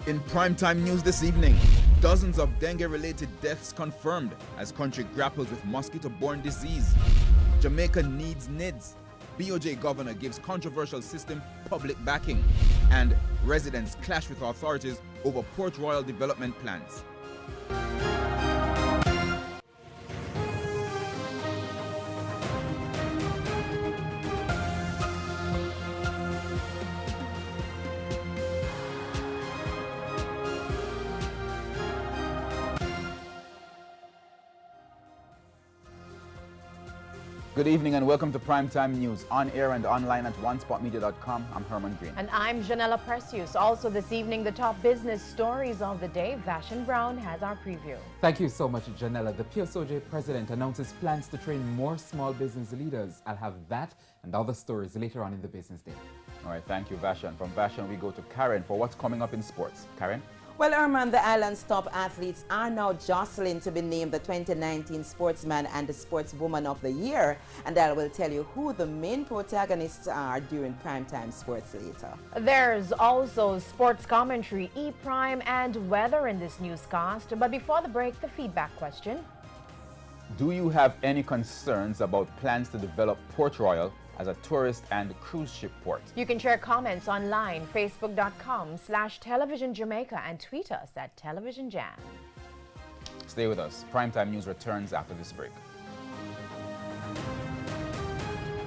In primetime news this evening, dozens of dengue-related deaths confirmed as country grapples with mosquito-borne disease. Jamaica needs NIDS. BOJ governor gives controversial system public backing. And residents clash with authorities over Port Royal development plans. Good evening and welcome to Primetime News, on air and online at onespotmedia.com. I'm Herman Green. And I'm Janella Precious. Also this evening, the top business stories of the day. Vashon Brown has our preview. Thank you so much, Janella. The PSOJ president announces plans to train more small business leaders. I'll have that and other stories later on in the business day. All right, thank you, Vashon. From Vashon, we go to Karen for what's coming up in sports. Karen? Well, Herman, the island's top athletes are now jostling to be named the 2019 Sportsman and the Sportswoman of the Year. And I will tell you who the main protagonists are during Primetime Sports later. There's also sports commentary, E-Prime, and weather in this newscast. But before the break, the feedback question. Do you have any concerns about plans to develop Port Royal as a tourist and cruise ship port? You can share comments online, facebook.com/Television Jamaica, and tweet us at Television Jam. Stay with us. Primetime News returns after this break.